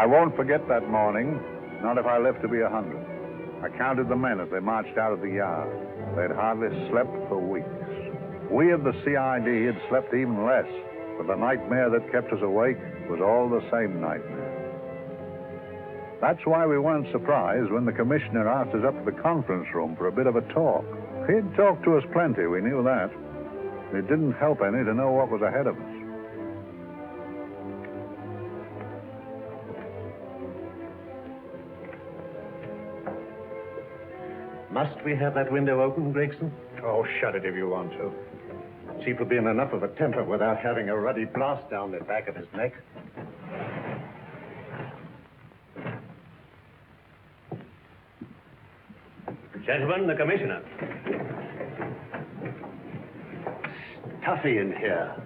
I won't forget that morning, not if I live to be 100. I counted the men as they marched out of the yard. They'd hardly slept for weeks. We of the CID had slept even less, but the nightmare that kept us awake was all the same nightmare. That's why we weren't surprised when the commissioner asked us up to the conference room for a bit of a talk. He'd talked to us plenty, we knew that. It didn't help any to know what was ahead of us. Must we have that window open, Gregson? Oh, shut it if you want to. Chief will be in enough of a temper without having a ruddy blast down the back of his neck. Gentlemen, the commissioner. Stuffy in here.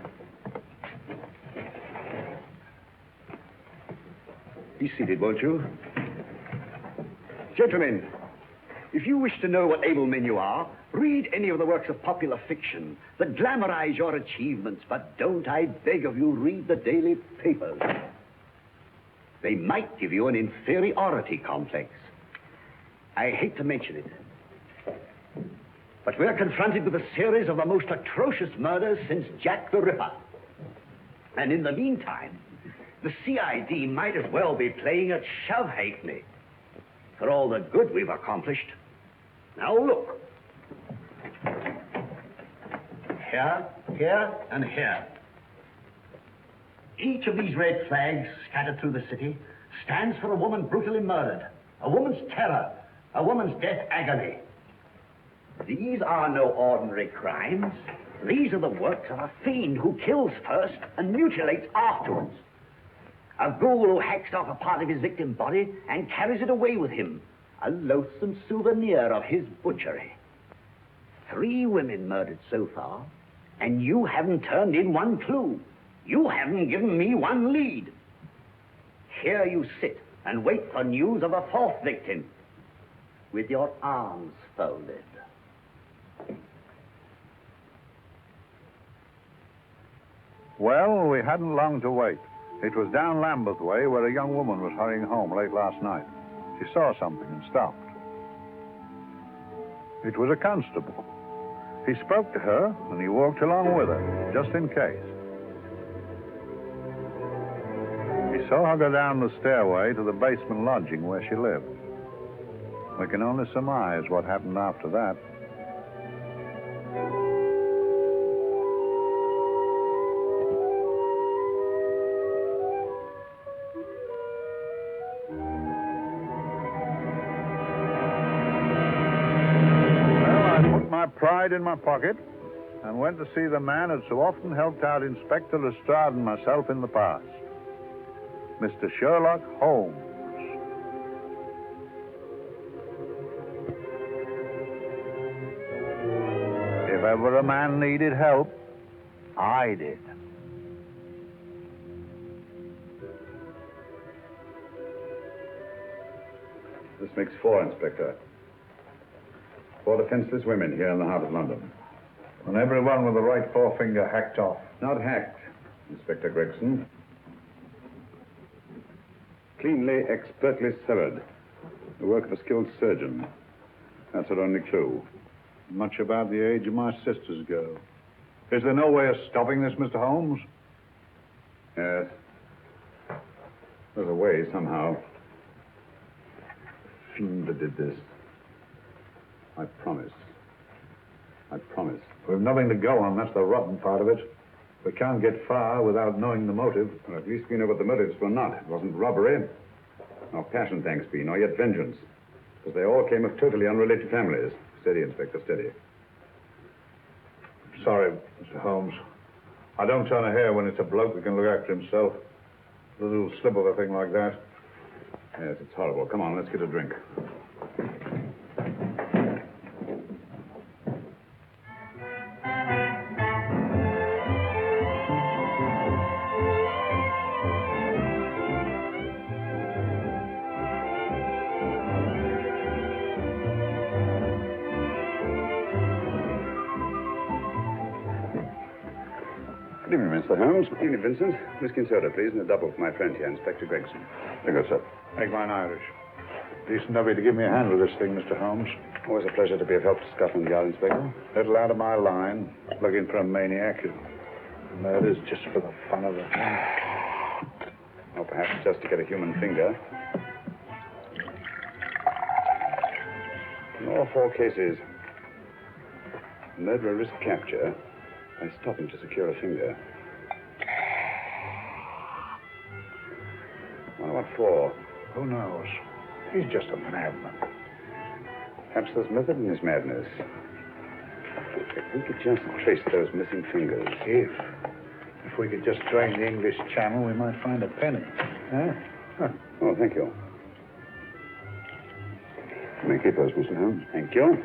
Be seated, won't you? Gentlemen, if you wish to know what able men you are, read any of the works of popular fiction that glamorize your achievements, but don't, I beg of you, read the daily papers. They might give you an inferiority complex. I hate to mention it, but we're confronted with a series of the most atrocious murders since Jack the Ripper. And in the meantime, the CID might as well be playing at shove halfpenny for all the good we've accomplished. Now look. Here, here, and here. Each of these red flags scattered through the city stands for a woman brutally murdered, a woman's terror, a woman's death agony. These are no ordinary crimes. These are the works of a fiend who kills first and mutilates afterwards. A ghoul who hacks off a part of his victim's body and carries it away with him, a loathsome souvenir of his butchery. 3 women murdered so far, and you haven't turned in one clue. You haven't given me one lead. Here you sit and wait for news of a 4th victim, with your arms folded. Well, we hadn't long to wait. It was down Lambeth Way where a young woman was hurrying home late last night. She saw something and stopped. It was a constable. He spoke to her, and he walked along with her, just in case. He saw her go down the stairway to the basement lodging where she lived. We can only surmise what happened after that. Pride in my pocket and went to see the man who'd so often helped out Inspector Lestrade and myself in the past, Mr. Sherlock Holmes. If ever a man needed help, I did. This makes 4, Inspector. 4 defenseless women here in the heart of London. And everyone with the right forefinger hacked off. Not hacked, Inspector Gregson. Cleanly, expertly severed. The work of a skilled surgeon. That's our only clue. Much about the age of my sisters go. Is there no way of stopping this, Mr. Holmes? Yes. There's a way, somehow. The fiend that did this. I promise. I promise. We've nothing to go on. That's the rotten part of it. We can't get far without knowing the motive. Well, at least we know what the motives were not. It wasn't robbery, nor passion, thanks be, nor yet vengeance. Because they all came of totally unrelated families. Steady, Inspector, steady. Sorry, Mr. Holmes. I don't turn a hair when it's a bloke that can look after himself. A little slip of a thing like that. Yes, it's horrible. Come on, let's get a drink. Good evening, Mr. Holmes. Good evening, Vincent. Whiskey and soda, please, and a double for my friend here, Inspector Gregson. Very good, sir. Make mine Irish. Decent of you to give me a hand with this thing, Mr. Holmes. Always a pleasure to be of help to Scotland Yard, Inspector. Little out of my line, looking for a maniac who murders just for the fun of it. Or perhaps just to get a human finger. In all 4 cases, the murderer risked capture by stopping to secure a finger. Well, what for? Who knows? He's just a madman. Perhaps there's method in his madness. If we could just trace those missing fingers. If we could just drain the English Channel, we might find a penny. Huh? Oh, thank you. You may keep those, Mr. Holmes. Thank you.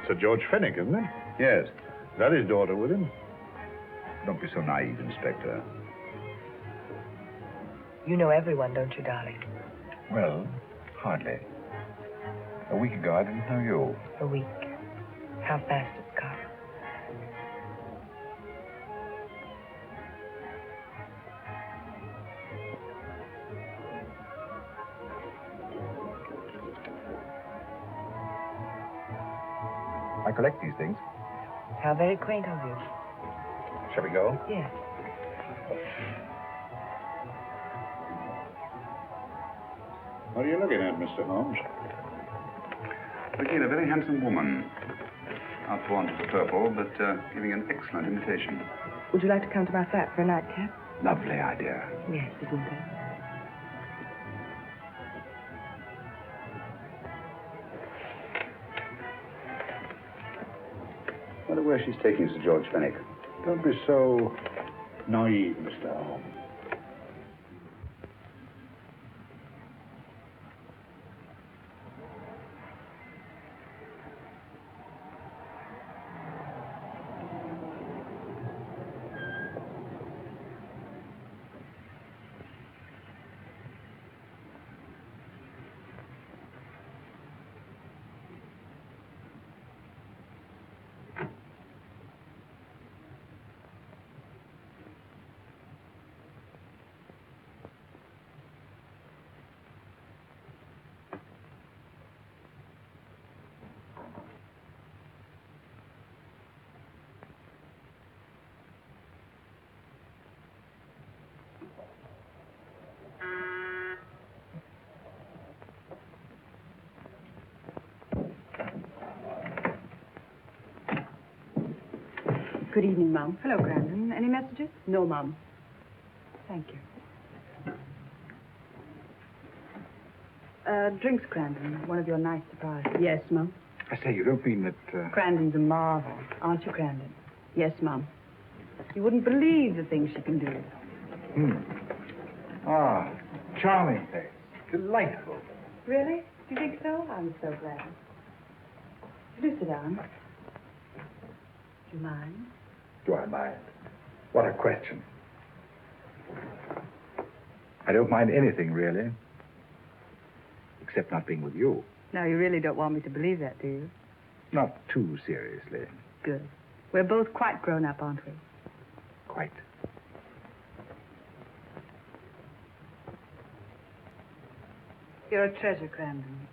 Sir George Fenwick, isn't it? Yes. Is that his daughter with him? Don't be so naive, Inspector. You know everyone, don't you, darling? Well, hardly. A week ago, I didn't know you. A week. How fast it's gone. I collect these things. How very quaint of you. Shall we go? Yes. What are you looking at, Mr. Holmes? Looking at a very handsome woman. Outworn to the purple, but giving an excellent imitation. Would you like to come to my flat for a nightcap? Lovely idea. Yes, isn't it? I wonder where she's taking Sir George Fenwick. Don't be so naive, Mr. Holmes. Good evening, Mum. Hello, Grandon. Any messages? No, Mum. Thank you. Drinks, Crandon. One of your nice surprises. Yes, Mum. I say, you don't mean that... Crandon's a marvel, aren't you, Crandon? Yes, Mum. You wouldn't believe the things she can do. Ah, charming place. Delightful. Really? Do you think so? I'm so glad. Do sit down. Do you mind? Do I mind? What a question. I don't mind anything, really. Except not being with you. Now, you really don't want me to believe that, do you? Not too seriously. Good. We're both quite grown up, aren't we? Quite. You're a treasure, Crandon.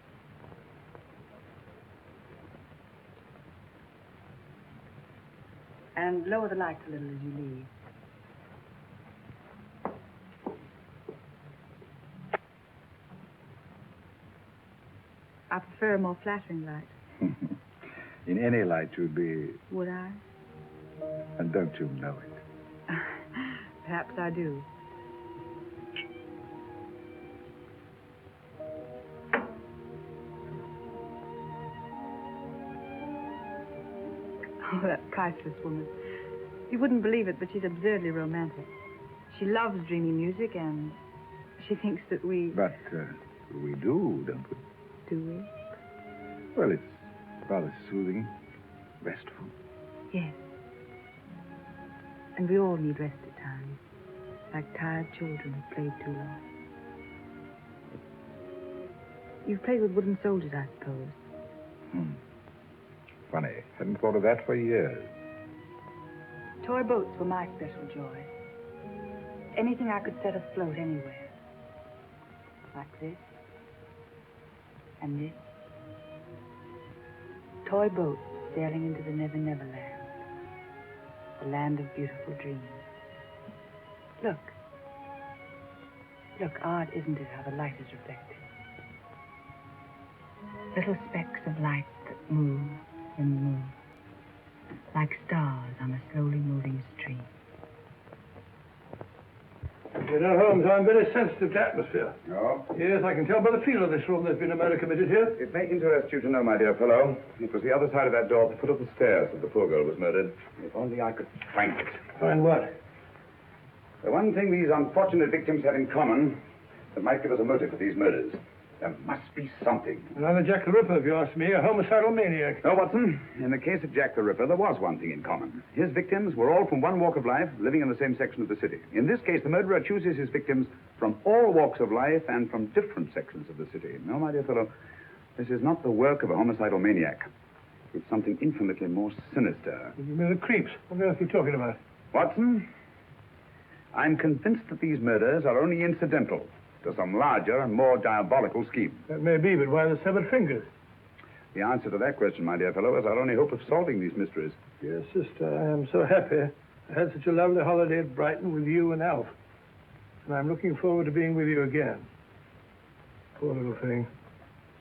And lower the lights a little as you leave. I prefer a more flattering light. In any light, you'd be... Would I? And don't you know it? Perhaps I do. Oh, that priceless woman. You wouldn't believe it, but she's absurdly romantic. She loves dreamy music, and she thinks that we... But we do, don't we? Do we? Well, it's rather soothing, restful. Yes. And we all need rest at times, like tired children who've played too long. You've played with wooden soldiers, I suppose. Funny. Hadn't thought of that for years. Toy boats were my special joy. Anything I could set afloat anywhere. Like this. And this. Toy boats sailing into the Never Never Land. The land of beautiful dreams. Look. Look, odd, isn't it, how the light is reflected? Little specks of light that move and move. Like stars on a slowly moving stream. You know, Holmes, I'm very sensitive to atmosphere. Oh? Yes, I can tell by the feel of this room there's been a murder committed here. It may interest you to know, my dear fellow, it was the other side of that door at the foot of the stairs that the poor girl was murdered. If only I could find it. Find what? The one thing these unfortunate victims had in common that might give us a motive for these murders. There must be something. Another Jack the Ripper, if you ask me, a homicidal maniac. No, Watson. In the case of Jack the Ripper, there was one thing in common. His victims were all from one walk of life, living in the same section of the city. In this case, the murderer chooses his victims from all walks of life and from different sections of the city. No, my dear fellow, this is not the work of a homicidal maniac. It's something infinitely more sinister. You mean the creeps? What on earth are you talking about? Watson, I'm convinced that these murders are only incidental to some larger and more diabolical scheme. That may be, but why the severed fingers? The answer to that question, my dear fellow, is our only hope of solving these mysteries. Dear sister, I am so happy. I had such a lovely holiday at Brighton with you and Alf. And I'm looking forward to being with you again. Poor little thing.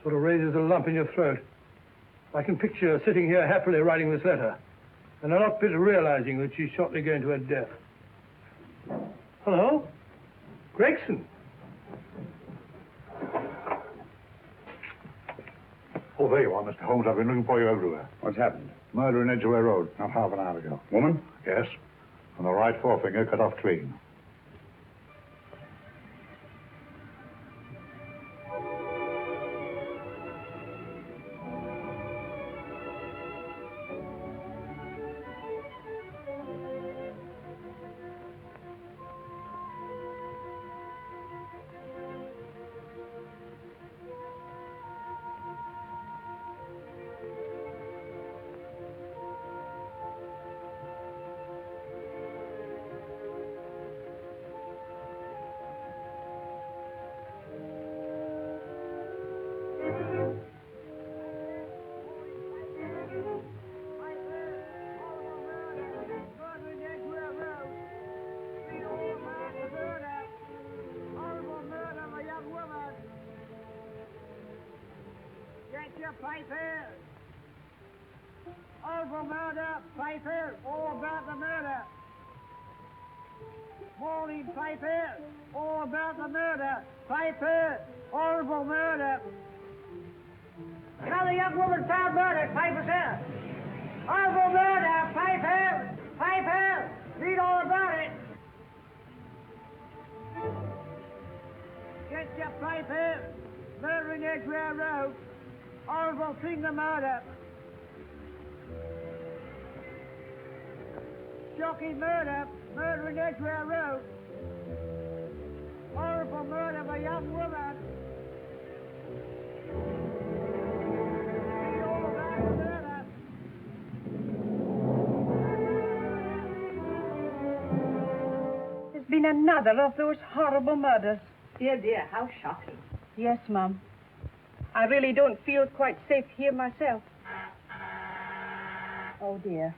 Sort of raises a lump in your throat. I can picture her sitting here happily writing this letter. And a lot bit realizing that she's shortly going to her death. Hello? Gregson. Oh, there you are, Mr. Holmes. I've been looking for you everywhere. What's happened? Murder in Edgeway Road, not half an hour ago. Woman? Yes. And the right forefinger cut off clean. Papers! Over murder, papers, all about the murder. Morning papers, all about the murder. Papers, horrible murder. Another young woman found murdered, papers here. Horrible murder, papers, papers, read all about it. Get your papers, murder in Edgware Road. Horrible thing, the murder. Shocking murder, murder in Edgware Road. Horrible murder of a young woman. Read all about the murder. There's been another of those horrible murders. Dear, dear, how shocking. Yes, Mum. I really don't feel quite safe here myself. Oh, dear.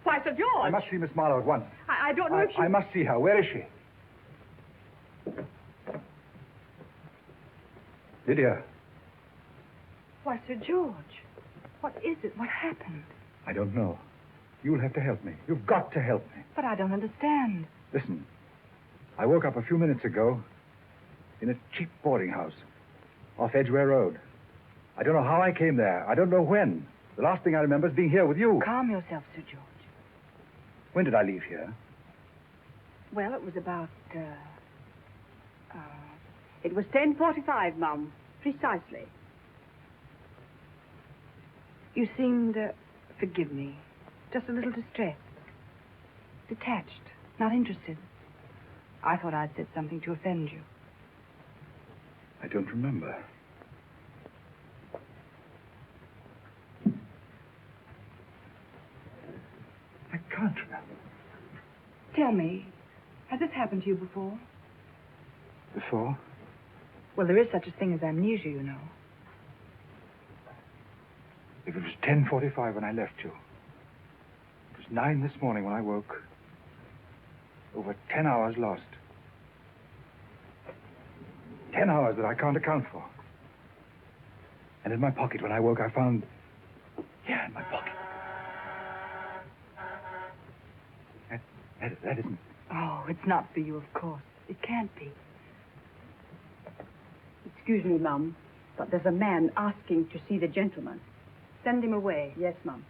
Why, Sir George! I must see Miss Marlowe at once. I don't know if she... I must see her. Where is she? Lydia. Why, Sir George, what is it? What happened? I don't know. You'll have to help me. You've got to help me. But I don't understand. Listen. I woke up a few minutes ago in a cheap boarding house off Edgware Road. I don't know how I came there. I don't know when. The last thing I remember is being here with you. Calm yourself, Sir George. When did I leave here? Well, it was about, It was 10:45, Mum. Precisely. You seemed, forgive me. Just a little distressed. Detached. Not interested. I thought I'd said something to offend you. I don't remember. I can't remember. Tell me, has this happened to you before? Before? Well, there is such a thing as amnesia, you know. If it was 10:45 when I left you. It was 9 this morning when I woke. Over 10 hours lost. 10 hours that I can't account for. And in my pocket when I woke, I found... Yeah, in my pocket. That isn't... Oh, it's not for you, of course. It can't be. Excuse me, Mum, but there's a man asking to see the gentleman. Send him away. Yes, Mum.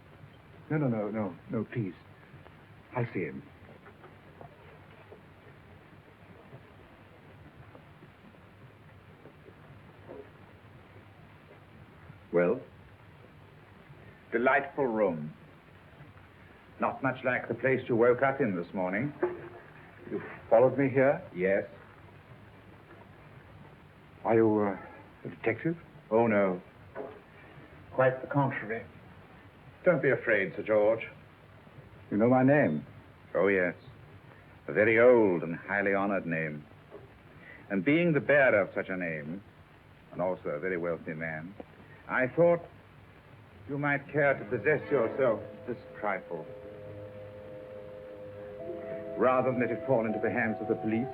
No, please. I'll see him. Well? Delightful room. Not much like the place you woke up in this morning. You followed me here? Yes. Are you a detective? Oh, no. Quite the contrary. Don't be afraid, Sir George. You know my name? Oh, yes. A very old and highly honored name. And being the bearer of such a name, and also a very wealthy man, I thought you might care to possess yourself this trifle. Rather than let it fall into the hands of the police.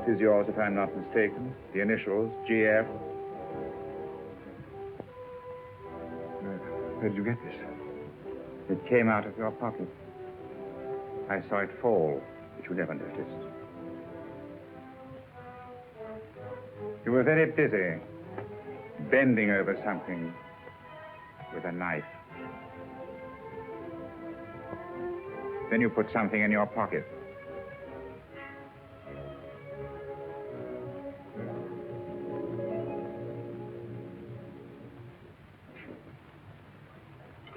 It is yours, if I'm not mistaken. The initials, GF. Where did you get this? It came out of your pocket. I saw it fall, but you never noticed. You were very busy, bending over something with a knife. Then you put something in your pocket.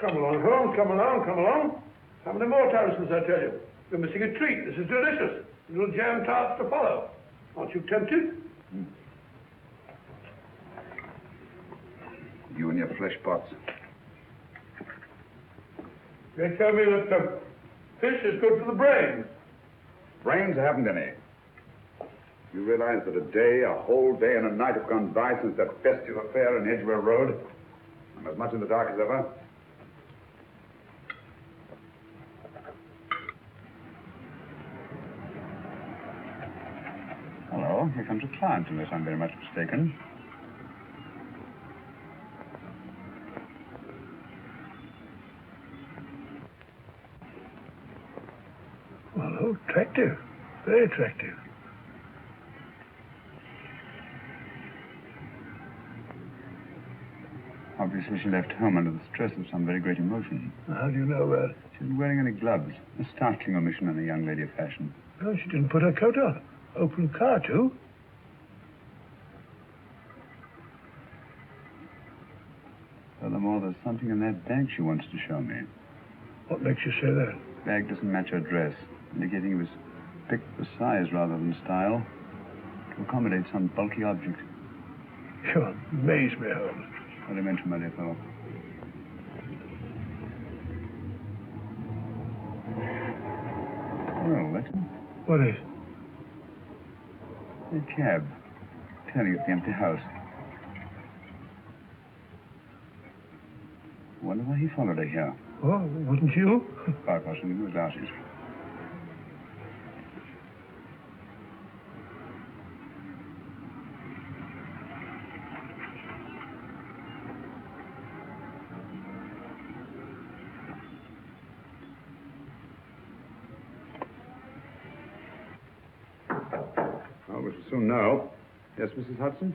Come along, Holmes, come along, come along. How many more Harrisons, I tell you? You're missing a treat. This is delicious. Little jam tarts to follow. Aren't you tempted? You and your flesh pots. They tell me that the fish is good for the brain. Brains haven't any. You realize that a whole day and a night have gone by since that festive affair in Edgware Road? I'm as much in the dark as ever. Hello, here comes a client, unless I'm very much mistaken. Well, attractive. Very attractive. Obviously, she left home under the stress of some very great emotion. How do you know that? She wasn't wearing any gloves. A startling omission in a young lady of fashion. No, she didn't put her coat on. Open car, too. Furthermore, there's something in that bag she wants to show me. What makes you say that? The bag doesn't match her dress, indicating it was picked for size rather than style, to accommodate some bulky object. You amaze me, Holmes. What do you mention, my dear fellow? Well, that's it. What is? A cab, turning at the empty house. Wonder why he followed her here. Oh, wouldn't you? Quite possibly with glasses. Well, we shall soon know. Yes, Mrs. Hudson?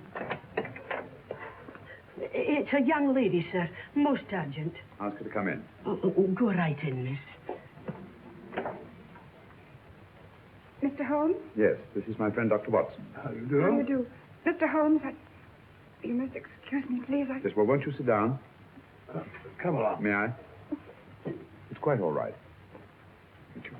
It's a young lady, sir. Most urgent. Ask her to come in. Go right in, miss. Mr. Holmes? Yes, this is my friend, Dr. Watson. How you How doing? do you do? Mr. Holmes, you must excuse me, please. Yes, well, won't you sit down? Come along. May I? It's quite all right. Thank you.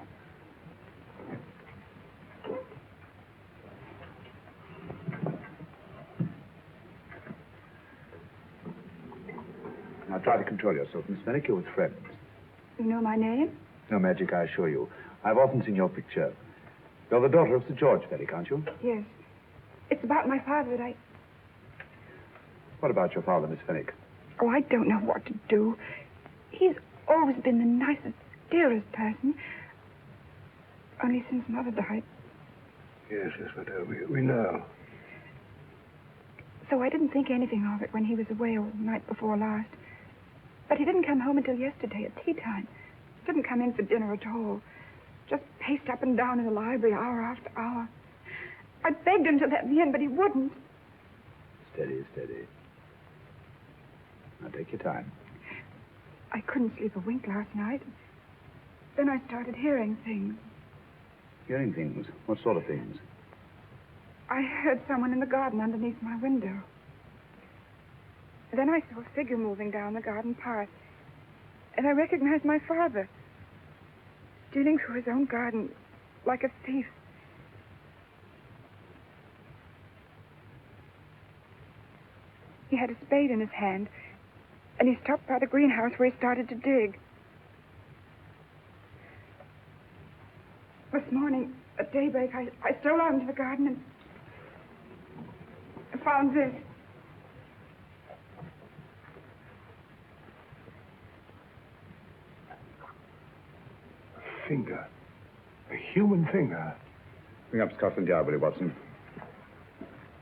Now try to control yourself, Miss Fenwick. You're with friends. You know my name? No magic, I assure you. I've often seen your picture. You're the daughter of Sir George Fenwick, aren't you? Yes. It's about my father that What about your father, Miss Fenwick? Oh, I don't know what to do. He's always been the nicest, dearest person. Only since Mother died. Yes, but we know. So I didn't think anything of it when he was away all night before last. But he didn't come home until yesterday at tea time. Didn't come in for dinner at all. Just paced up and down in the library hour after hour. I begged him to let me in, but he wouldn't. Steady, steady. Now take your time. I couldn't sleep a wink last night. Then I started hearing things. Hearing things? What sort of things? I heard someone in the garden underneath my window. Then I saw a figure moving down the garden path. And I recognized my father. Stealing through his own garden like a thief. He had a spade in his hand, and he stopped by the greenhouse where he started to dig. This morning, at daybreak, I stole out into the garden and found this. A finger. A human finger. Bring up Scotland Yard, will you, Watson?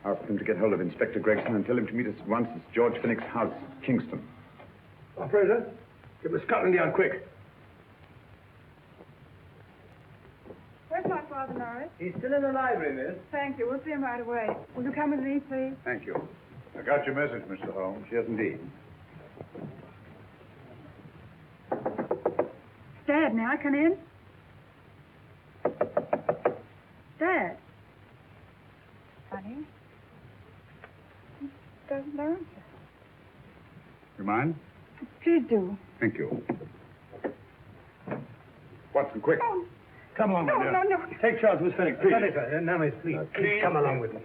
Ask them to get hold of Inspector Gregson and tell him to meet us at once at George Fenwick's house, Kingston. Operator, get the Scotland Yard quick. Where's my father, Norris? He's still in the library, miss. Thank you. We'll see him right away. Will you come with me, please? Thank you. I got your message, Mr. Holmes. Yes, indeed. Dad, may I come in? Dad. Honey? He doesn't answer. You mind? Please do. Thank you. Watson, quick. Oh, Come on, no, my dear. no, no. Take charge, Miss Fenwick, please. Now, miss, please. Please come along with me.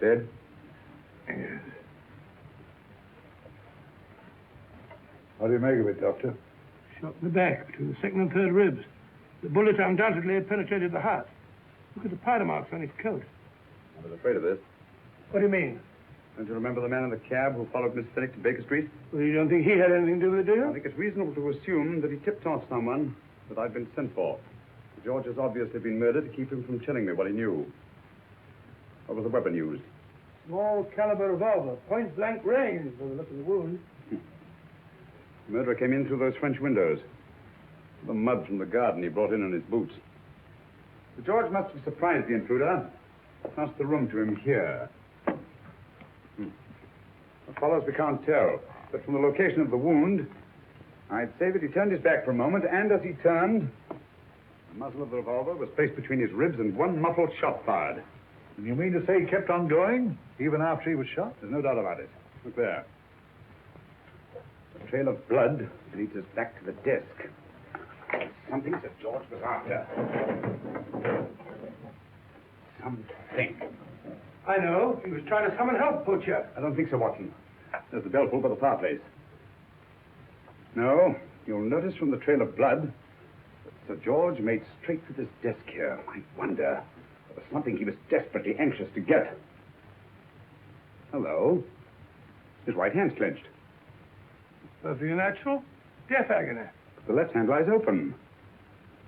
Dead? Yes. What do you make of it, Doctor? Shot in the back, between the second and third ribs. The bullet undoubtedly had penetrated the heart. Look at the powder marks on his coat. I was afraid of this. What do you mean? Don't you remember the man in the cab who followed Miss Fenwick to Baker Street? Well, you don't think he had anything to do with it, do I you? think it's reasonable to assume that he tipped off someone that I'd been sent for. George has obviously been murdered to keep him from telling me what he knew. What was the weapon used? Small caliber revolver, point blank range, by the look of the wound. The murderer came in through those French windows. The mud from the garden he brought in his boots. Sir George must have surprised the intruder. Passed the room to him here. What follows, we can't tell. But from the location of the wound, I'd say that he turned his back for a moment, and as he turned, the muzzle of the revolver was placed between his ribs and one muffled shot fired. And you mean to say he kept on going, even after he was shot? There's no doubt about it. Look there. A trail of blood leads us back to the desk. Something Sir George was after. Something. I know. He was trying to summon help, poor chap. I don't think so, Watson. There's the bell pull by the fireplace. No, you'll notice from the trail of blood that Sir George made straight for this desk here. I wonder if there was something he was desperately anxious to get. Hello. His right hand's clenched. Perfectly natural. Death agony. The left hand lies open.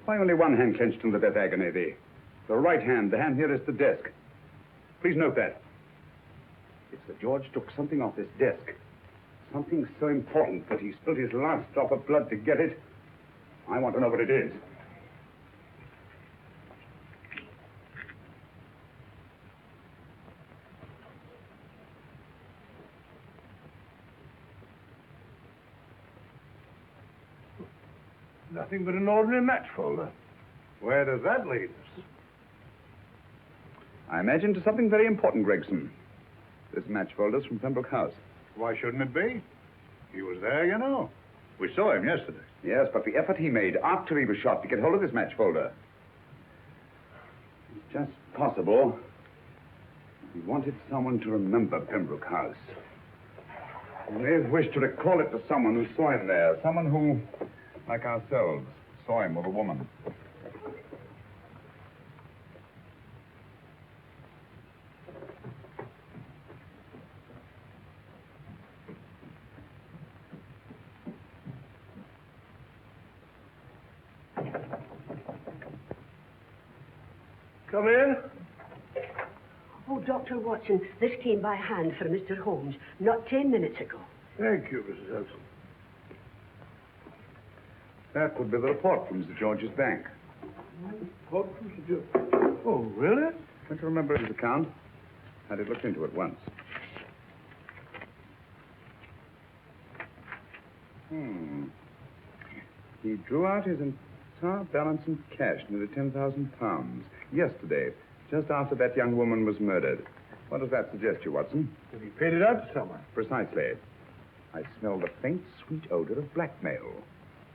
Why only one hand clenched in the death agony? The right hand, the hand nearest the desk. Please note that. If Sir George took something off this desk, something so important that he spilled his last drop of blood to get it, I want to know what it is. Nothing but an ordinary match folder. Where does that lead us? I imagine to something very important, Gregson. This match folder's from Pembroke House. Why shouldn't it be? He was there, you know. We saw him yesterday. Yes, but the effort he made after he was shot to get hold of this match folder. It's just possible he wanted someone to remember Pembroke House. He may have wished to recall it to someone who saw him there. Someone who, like ourselves, saw him with a woman. Come in. Oh, Dr. Watson, this came by hand for Mr. Holmes not 10 minutes ago. Thank you, Mrs. Hudson. That would be the report from Mr. George's bank. What was it? Oh, really? Don't you remember his account? Had it looked into it once. He drew out his entire balance in cash, nearly £10,000, yesterday, just after that young woman was murdered. What does that suggest you, Watson? That he paid it out to someone. Precisely. I smell the faint, sweet odor of blackmail.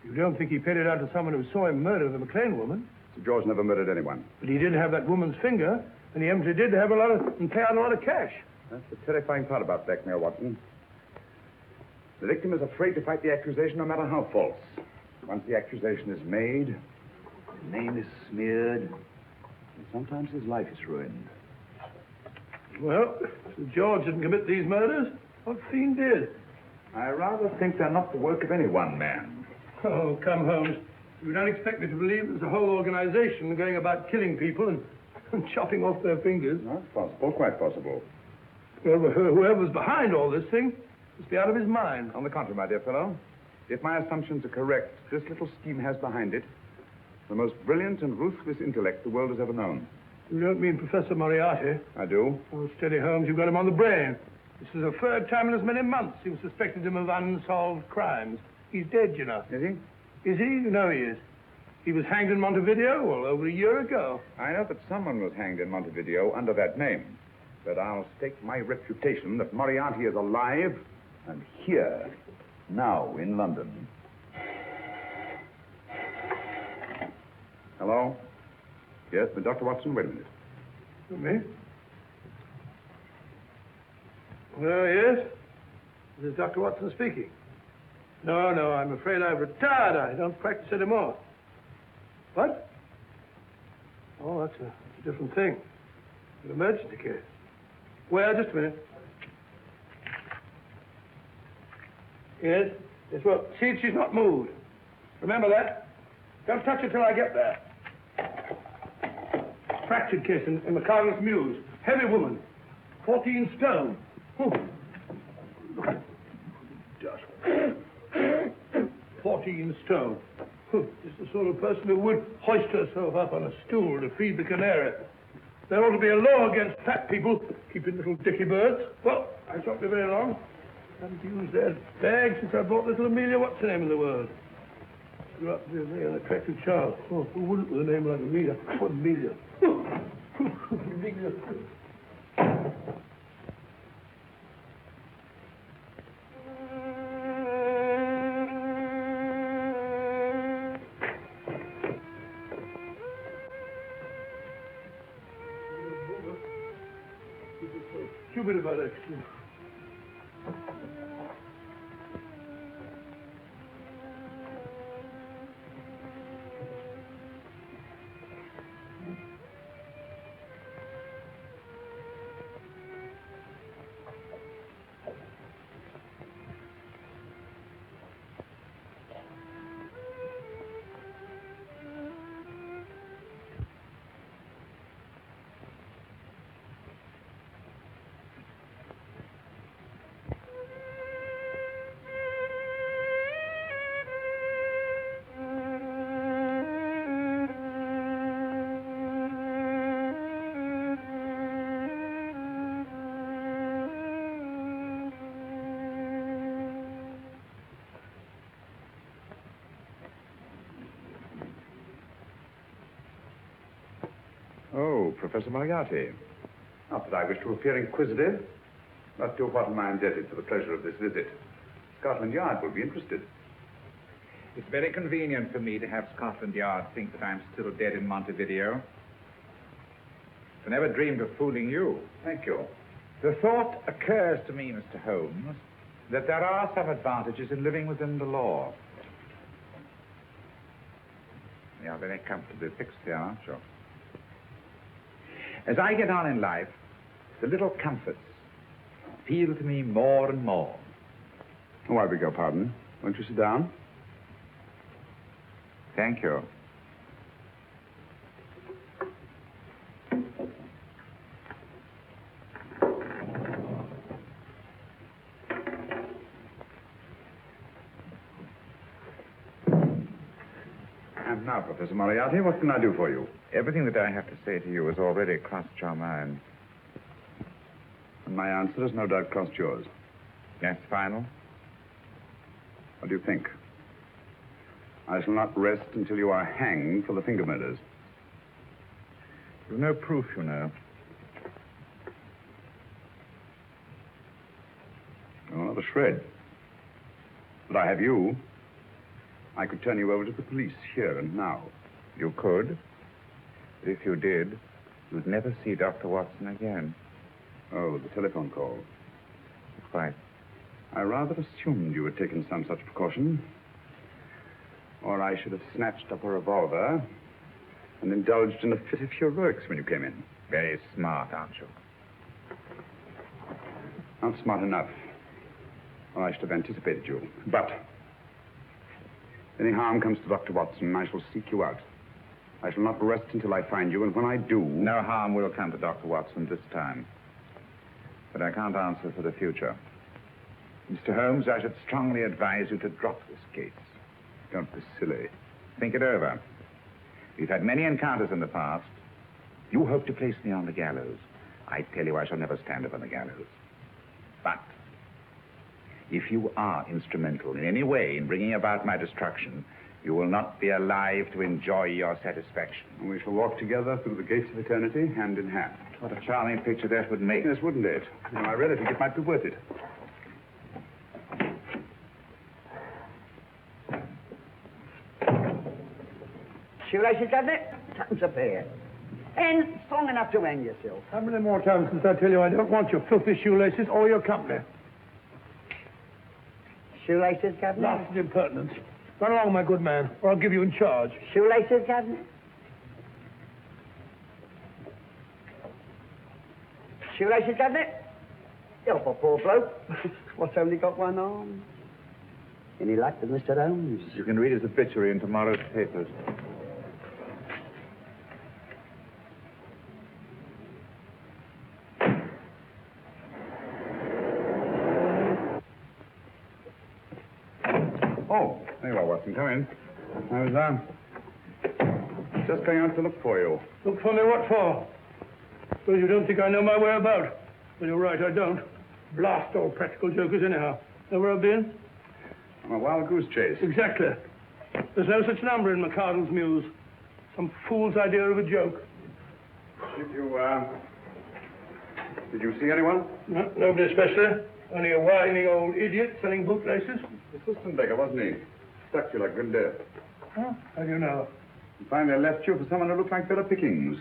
You don't think he paid it out to someone who saw him murder the McLean woman? Sir George never murdered anyone. But he did have that woman's finger, and he empty did have and pay out a lot of cash. That's the terrifying part about blackmail, Watson. The victim is afraid to fight the accusation no matter how false. Once the accusation is made, his name is smeared, and sometimes his life is ruined. Well, Sir George didn't commit these murders. What fiend did? I rather think they're not the work of any one man. Oh, come, Holmes. You don't expect me to believe there's a whole organization going about killing people and chopping off their fingers. Not possible, quite possible. Well, whoever's behind all this thing must be out of his mind. On the contrary, my dear fellow, if my assumptions are correct, this little scheme has behind it the most brilliant and ruthless intellect the world has ever known. You don't mean Professor Moriarty? I do. Oh, steady, Holmes. You've got him on the brain. This is the third time in as many months you've suspected him of unsolved crimes. He's dead, you know. Is he? Is he? You know he is. He was hanged in Montevideo, well, over a year ago. I know that someone was hanged in Montevideo under that name. But I'll stake my reputation that Moriarty is alive and here, now, in London. Hello? Yes, but Dr. Watson, wait a minute. Me? Well, yes. This is Dr. Watson speaking. No, I'm afraid I've retired. I don't practice anymore. What? Oh, that's a different thing. An emergency case. Well, just a minute. Yes? Yes, well, see if she's not moved. Remember that? Don't touch her till I get there. Fractured case in the Cardinal's Mews. Heavy woman. 14 stone. Look at it. 14 stone. Just the sort of person who would hoist herself up on a stool to feed the canary. There ought to be a law against fat people keeping little dicky birds. Well, I shan't be very long. I haven't used their bag since I brought little Amelia, what's her name in the world? Grew up to be a very unattractive child. Oh, who wouldn't with a name like Amelia? Oh, Amelia. Amelia. Stupid about it. Oh, Professor Moriarty. Not that I wish to appear inquisitive, But to what am I indebted for the pleasure of this visit? Scotland Yard will be interested. It's very convenient for me to have Scotland Yard think that I'm still dead in Montevideo. I never dreamed of fooling you. Thank you. The thought occurs to me, Mr. Holmes, that there are some advantages in living within the law. You are very comfortably fixed here, aren't you? As I get on in life, the little comforts appeal to me more and more. Oh, I beg your pardon. Won't you sit down? Thank you. And now, Professor Moriarty, what can I do for you? Everything that I have to say to you has already crossed your mind. And my answer has no doubt crossed yours. That's final? What do you think? I shall not rest until you are hanged for the finger murders. You've no proof, you know. No, not a shred. But I have you. I could turn you over to the police here and now. You could. But if you did, you'd never see Dr. Watson again. Oh, the telephone call. Quite. I rather assumed you had taken some such precaution. Or I should have snatched up a revolver and indulged in a fit of heroics when you came in. Very smart, aren't you? Not smart enough. Or I should have anticipated you. But if any harm comes to Dr. Watson, I shall seek you out. I shall not rest until I find you, and when I do... No harm will come to Dr. Watson this time. But I can't answer for the future. Mr. Holmes, I should strongly advise you to drop this case. Don't be silly. Think it over. We've had many encounters in the past. You hope to place me on the gallows. I tell you I shall never stand upon the gallows. But if you are instrumental in any way in bringing about my destruction, you will not be alive to enjoy your satisfaction. And we shall walk together through the gates of eternity, hand in hand. What a charming picture that would make. Yes, wouldn't it? You know, I really think it might be worth it. Shoelaces, Governor? Tuppence a pair. And strong enough to hang yourself. How many more times since I tell you I don't want your filthy shoelaces or your company? Shoelaces, Governor? Last impertinence. Run along, my good man, or I'll give you in charge. Shoelaces, Governor? Shoelaces, Governor? Help a poor bloke. What's only got one arm? Any luck with Mr. Holmes? You can read his obituary in tomorrow's papers. Oh, there you are, Watson. Come in. I was, just going out to look for you. Look for me what for? Well, you don't think I know my way about? Well, you're right, I don't. Blast all practical jokers anyhow. Know where I've been? On a wild goose chase. Exactly. There's no such number in McCardle's Muse. Some fool's idea of a joke. Did you see anyone? No, nobody especially. Only a whining old idiot selling bootlaces. Assistant beggar, wasn't he? Stuck you like good death. Huh? How do you know? And finally left you for someone who looked like better pickings.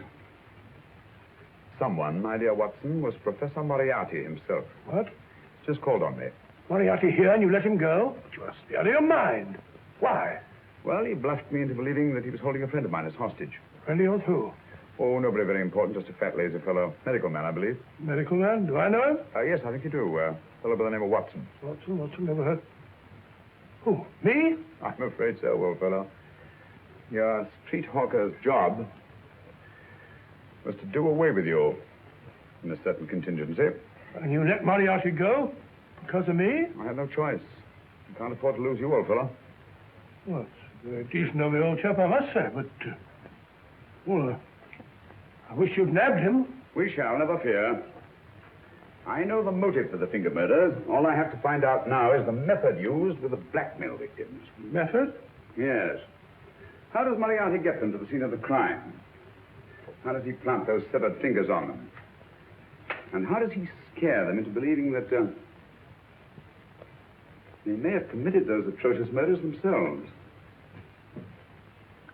Someone, my dear Watson, was Professor Moriarty himself. What? Just called on me. Moriarty here and you let him go? But you must be out of your mind. Why? Well, he bluffed me into believing that he was holding a friend of mine as hostage. Friend of yours who? Oh, nobody very important, just a fat, lazy fellow. Medical man, I believe. Medical man? Do I know him? Yes, I think you do. A fellow by the name of Watson. Watson, never heard. Who, me? I'm afraid so, old fellow. Your street hawker's job was to do away with you in a certain contingency. And you let Moriarty go? Because of me? I had no choice. I can't afford to lose you, old fellow. Well, it's very decent of the old chap, I must say, but... well, I wish you'd nabbed him. We shall, never fear. I know the motive for the finger murders. All I have to find out now is the method used with the blackmail victims. Method? Yes. How does Moriarty get them to the scene of the crime? How does he plant those severed fingers on them? And how does he scare them into believing that they may have committed those atrocious murders themselves?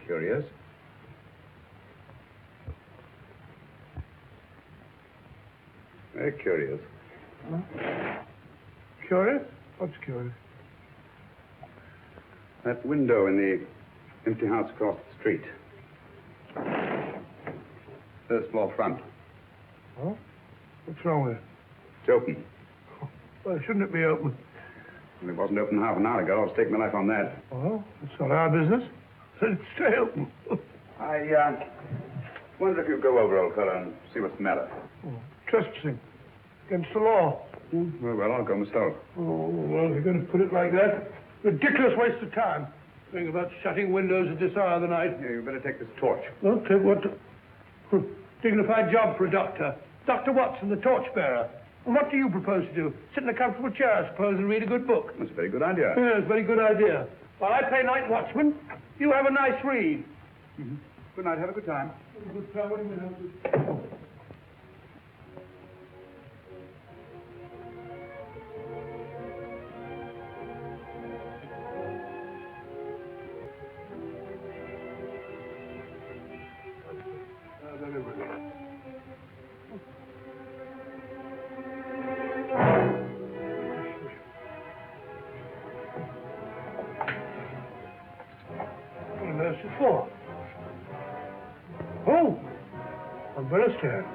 Curious. Very curious. Huh? Curious? What's curious? That window in the empty house across the street. First floor front. Huh? What's wrong with it? It's open. Well, shouldn't it be open? Well, it wasn't open half an hour ago. I'll stake my life on that. Well, it's not our business. Let it stay open. I wonder if you'd go over, old fellow, and see what's the matter. Oh, trespassing. Against the law. Well, I'll go myself. Oh, well, if you're going to put it like that, ridiculous waste of time. Think about shutting windows at this hour of the night. Yeah, you better take this torch. Well, take what? Dignified job for a doctor. Dr. Watson, the torchbearer. And what do you propose to do? Sit in a comfortable chair, I suppose, and read a good book? That's a very good idea. Yeah, it's a very good idea. While I play night watchman, you have a nice read. Mm-hmm. Good night. Have a good time. Have a good time. What do you mean? For? Oh, umbrella stand.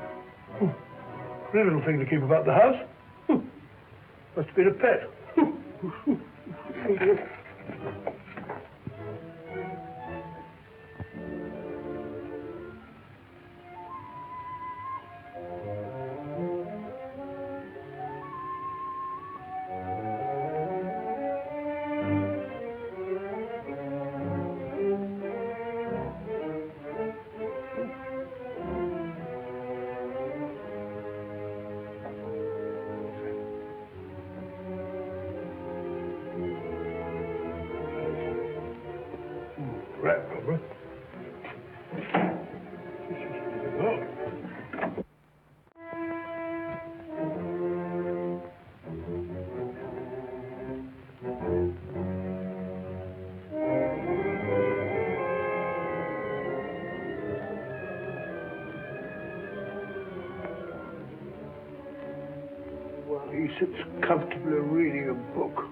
Pretty little thing to keep about the house. Must have been a pet. He sits comfortably reading a book.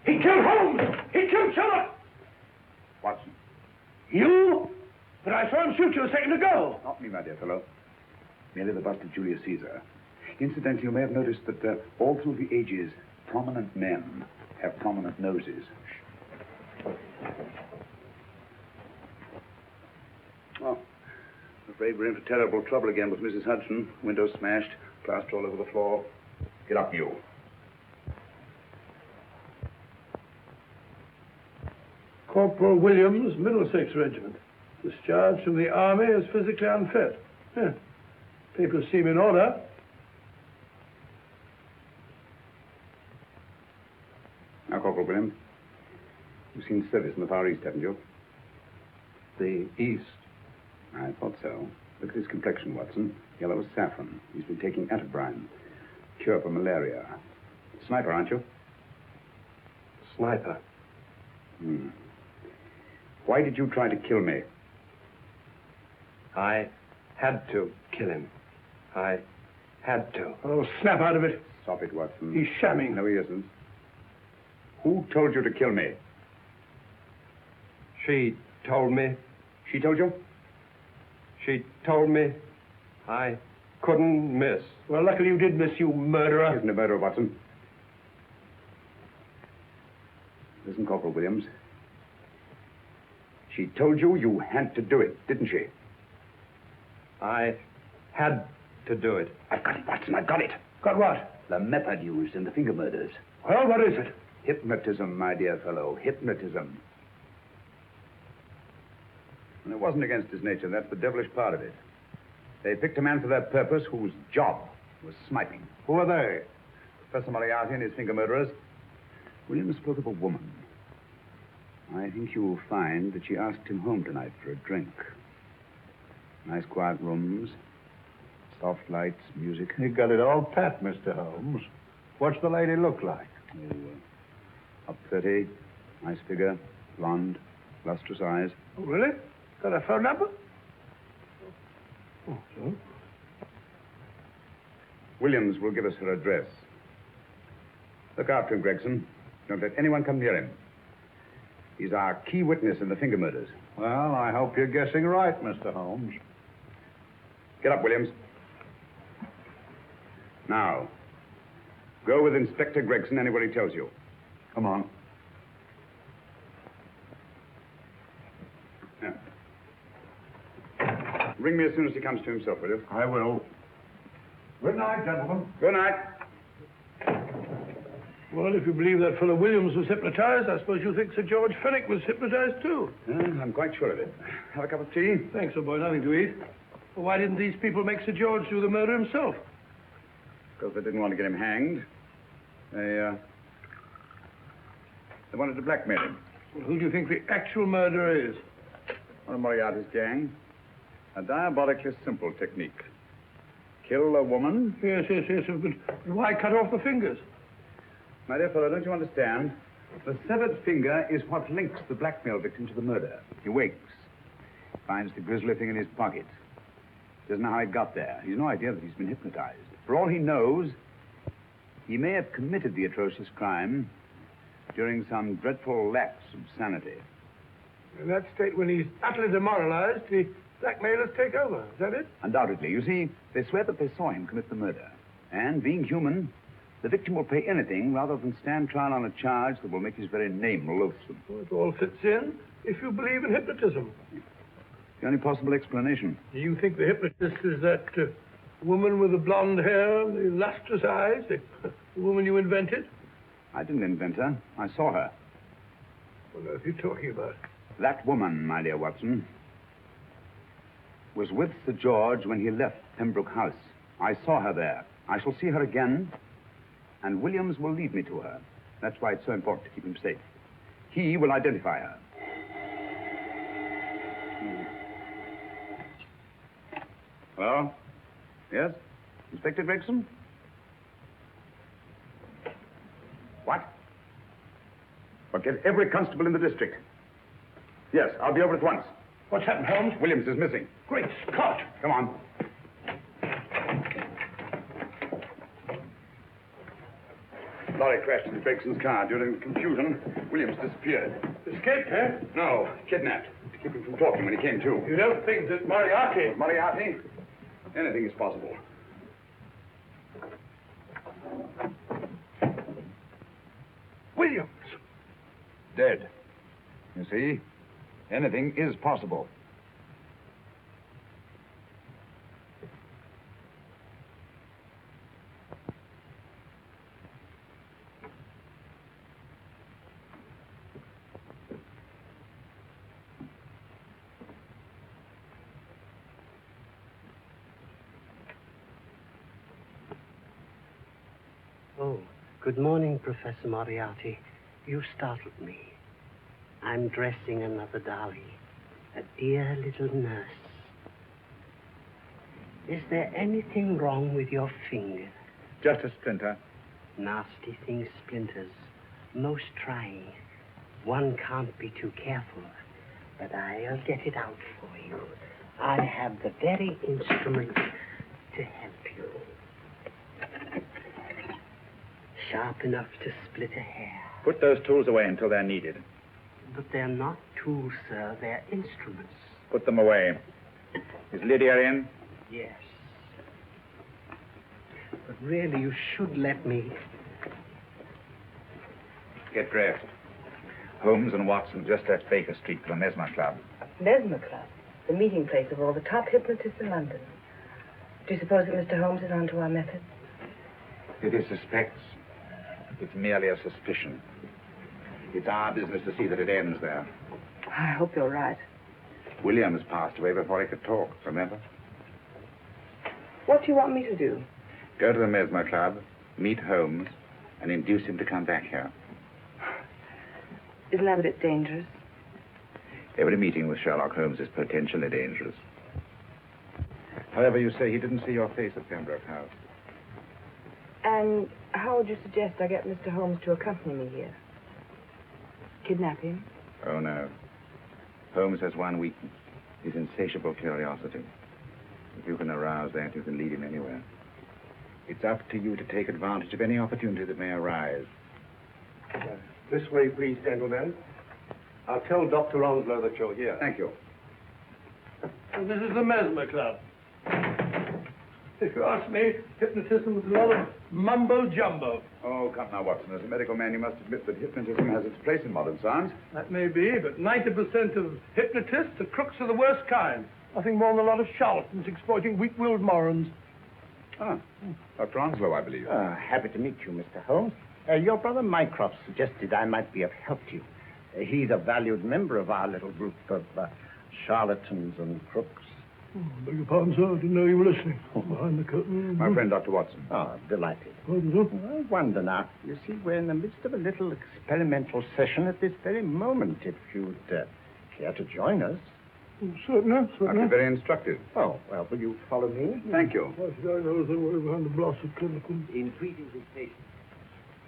He killed Holmes! He killed Sherlock! Watson. You? But I saw him shoot you a second ago. Not me, my dear fellow. Merely the bust of Julius Caesar. Incidentally, you may have noticed that all through the ages, prominent men have prominent noses. Oh, I'm afraid we're in for terrible trouble again with Mrs. Hudson. Windows smashed, plaster all over the floor. Get up, you. Corporal Williams, Middlesex Regiment. Discharged from the army as physically unfit. Yeah. Papers seem in order. Now, Corporal Williams, you've seen service in the Far East, haven't you? The East? I thought so. Look at his complexion, Watson. Yellow as saffron. He's been taking atabrine. Cure for malaria. Sniper, aren't you? Sniper. Hmm. Why did you try to kill me? I had to kill him. I had to. Oh, snap out of it. Stop it, Watson. He's shamming. No, he isn't. Who told you to kill me? She told me. She told you? She told me I couldn't miss. Well, luckily you did miss, you murderer. He isn't a murderer, Watson. Listen, Corporal Williams. She told you you had to do it, didn't she? I had to do it. I've got it, Watson, I've got it. Got what? The method used in the finger murders. Well, what is it? Hypnotism, my dear fellow, hypnotism. And it wasn't against his nature, that's the devilish part of it. They picked a man for that purpose whose job was sniping. Who are they? Professor Moriarty and his finger murderers. Williams spoke of a woman. I think you'll find that she asked him home tonight for a drink. Nice quiet rooms, soft lights, music. You got it all pat, Mr. Holmes. What's the lady look like? Oh, up 30, nice figure, blonde, lustrous eyes. Oh, really? Got a phone number? Oh, so? Williams will give us her address. Look after him, Gregson. Don't let anyone come near him. He's our key witness in the finger murders. Well, I hope you're guessing right, Mr. Holmes. Get up, Williams. Now, go with Inspector Gregson anywhere he tells you. Come on. Yeah. Ring me as soon as he comes to himself, will you? I will. Good night, gentlemen. Good night. Well, if you believe that fellow Williams was hypnotized, I suppose you think Sir George Fenwick was hypnotized, too. I'm quite sure of it. Have a cup of tea? Thanks, old boy. Nothing to eat. Well, why didn't these people make Sir George do the murder himself? Because they didn't want to get him hanged. They wanted to blackmail him. Well, who do you think the actual murderer is? One of Moriarty's gang. A diabolically simple technique. Kill a woman. Yes. But why cut off the fingers? My dear fellow, don't you understand? The severed finger is what links the blackmail victim to the murder. He wakes, finds the grisly thing in his pocket. Doesn't know how it got there. He's no idea that he's been hypnotized. For all he knows, he may have committed the atrocious crime during some dreadful lapse of sanity. In that state, when he's utterly demoralized, the blackmailers take over. Is that it? Undoubtedly. You see, they swear that they saw him commit the murder. And being human, the victim will pay anything rather than stand trial on a charge that will make his very name loathsome. Well, it all fits in if you believe in hypnotism. The only possible explanation. Do you think the hypnotist is that woman with the blonde hair and the lustrous eyes, the woman you invented? I didn't invent her. I saw her. What on earth are you talking about? That woman, my dear Watson, was with Sir George when he left Pembroke House. I saw her there. I shall see her again, and Williams will lead me to her. That's why it's so important to keep him safe. He will identify her. Hello? Yes? Inspector Gregson? What? Well, get every constable in the district. Yes, I'll be over at once. What's happened, Holmes? Williams is missing. Great Scott! Come on. Lorry crashed into Gregson's car. During the confusion, Williams disappeared. Escaped, eh? No, kidnapped. To keep him from talking when he came to. You don't think that Moriarty... Moriarty? Anything is possible. Williams! Dead. You see? Anything is possible. Oh, good morning, Professor Moriarty. You startled me. I'm dressing another dolly, a dear little nurse. Is there anything wrong with your finger? Just a splinter. Nasty thing, splinters. Most trying. One can't be too careful, but I'll get it out for you. I have the very instrument to help you. Sharp enough to split a hair. Put those tools away until they're needed. But they're not tools, sir. They're instruments. Put them away. Is Lydia in? Yes. But really, you should let me. Get dressed. Holmes and Watson just left Baker Street for the Mesmer Club. Mesmer Club, the meeting place of all the top hypnotists in London. Do you suppose that Mr. Holmes is onto our methods? If he suspects, it's merely a suspicion. It's our business to see that it ends there. I hope you're right. Williams passed away before he could talk, remember? What do you want me to do? Go to the Mesmer Club, meet Holmes, and induce him to come back here. Isn't that a bit dangerous? Every meeting with Sherlock Holmes is potentially dangerous. However, you say he didn't see your face at Pembroke House. And how would you suggest I get Mr. Holmes to accompany me here? Kidnap him? Oh, no. Holmes has one weakness, his insatiable curiosity. If you can arouse that, you can lead him anywhere. It's up to you to take advantage of any opportunity that may arise. This way, please, gentlemen. I'll tell Dr. Onslow that you're here. Thank you. So this is the Mesmer Club. If you ask me, hypnotism is a lot of mumbo-jumbo. Oh, come now, Watson. As a medical man, you must admit that hypnotism has its place in modern science. That may be, but 90% of hypnotists are crooks of the worst kind. Nothing more than a lot of charlatans exploiting weak-willed morons. Ah, Dr. Onslow, I believe. Happy to meet you, Mr. Holmes. Your brother Mycroft suggested I might be of help to you. He's a valued member of our little group of charlatans and crooks. Oh, beg your pardon, sir. I didn't know you were listening. Behind the curtain. My friend, Dr. Watson. Oh, delighted. Pardon, sir? I wonder now. You see, we're in the midst of a little experimental session at this very moment. If you'd care to join us. Oh, certainly, certainly. That'd be very instructive. Oh, well, will you follow me? Thank you. Why should I know the way behind the blasted curtain? In treating his patients.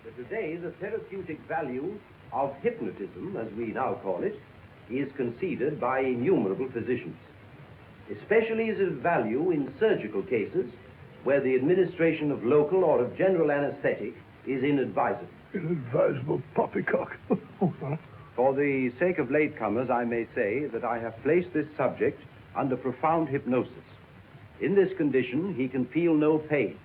But today, the therapeutic value of hypnotism, as we now call it, is conceded by innumerable physicians. Especially is of value in surgical cases where the administration of local or of general anesthetic is inadvisable. Inadvisable poppycock. Oh, sorry. For the sake of latecomers, I may say that I have placed this subject under profound hypnosis. In this condition, he can feel no pain,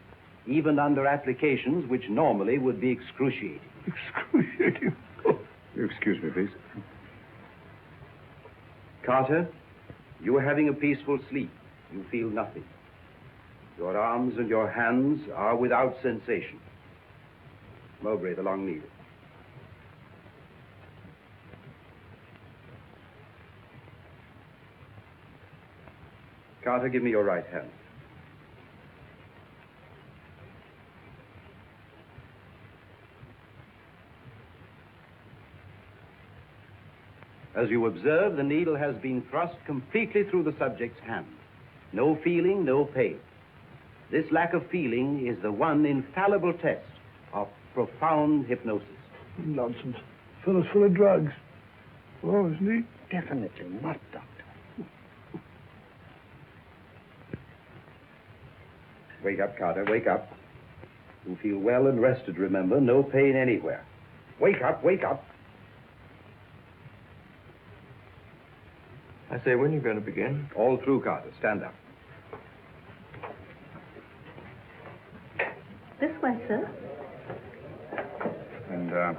even under applications which normally would be excruciating. Excruciating? Oh. You excuse me, please. Carter, you are having a peaceful sleep. You feel nothing. Your arms and your hands are without sensation. Mowbray, the long needle. Carter, give me your right hand. As you observe, the needle has been thrust completely through the subject's hand. No feeling, no pain. This lack of feeling is the one infallible test of profound hypnosis. Nonsense. Fellow's full of drugs. Oh, isn't he? Definitely not, Doctor. Wake up, Carter, wake up. You feel well and rested, remember. No pain anywhere. Wake up, wake up. I say, when are you going to begin? All through, Carter. Stand up. This way, sir. And, are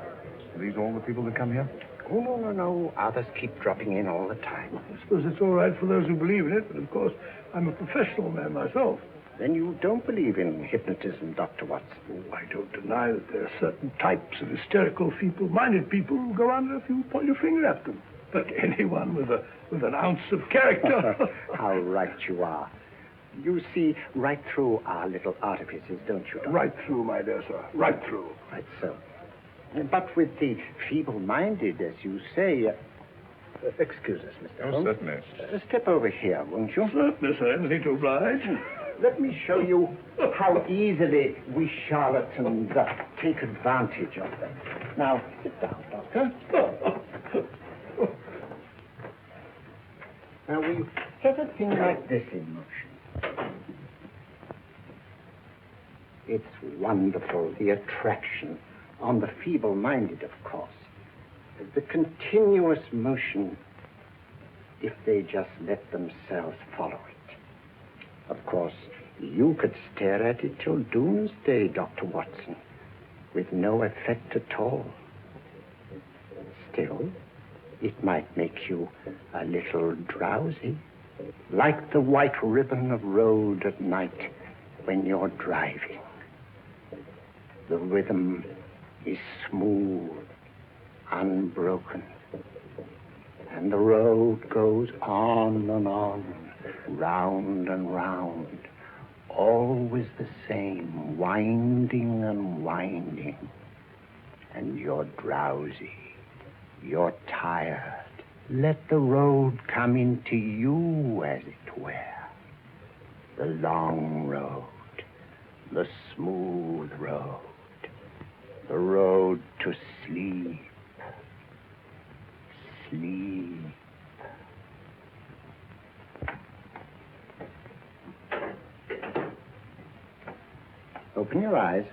these all the people that come here? Oh, no. Others keep dropping in all the time. I suppose it's all right for those who believe in it, but of course, I'm a professional man myself. Then you don't believe in hypnotism, Dr. Watson? Oh, I don't deny that there are certain types of hysterical, feeble-minded people who go under if you point your finger at them. But anyone with an ounce of character... How right you are. You see right through our little artifices, don't you, Doctor? Right through, my dear sir. Right through. Right so. But with the feeble-minded, as you say... excuse us, Mr. Holmes. Certainly. Step over here, won't you? Certainly, sir. Anything to oblige. Let me show you how easily we charlatans take advantage of them. Now, sit down, Doctor. Now, we set a thing like this in motion. It's wonderful, the attraction on the feeble-minded, of course. The continuous motion, if they just let themselves follow it. Of course, you could stare at it till doomsday, Dr. Watson, with no effect at all. Still, it might make you a little drowsy, like the white ribbon of road at night when you're driving. The rhythm is smooth, unbroken. And the road goes on and on, round and round, always the same, winding and winding. And you're drowsy, you're tired. Let the road come into you, as it were. The long road, the smooth road, the road to sleep. Sleep. Open your eyes.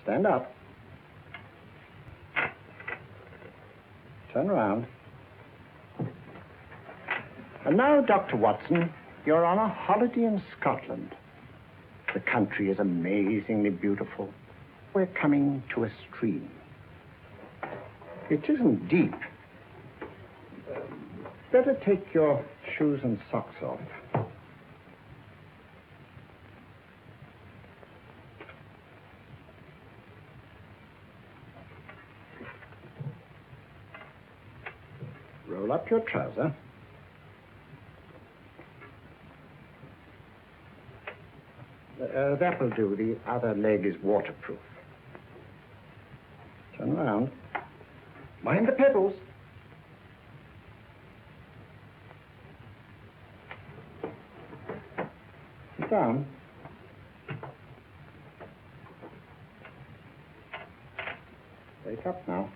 Stand up. Turn around. And now, Dr. Watson, you're on a holiday in Scotland. The country is amazingly beautiful. We're coming to a stream. It isn't deep. Better take your shoes and socks off. Roll up your trouser. That will do. The other leg is waterproof. Turn around. Mind the pebbles. Sit down. Wake up now.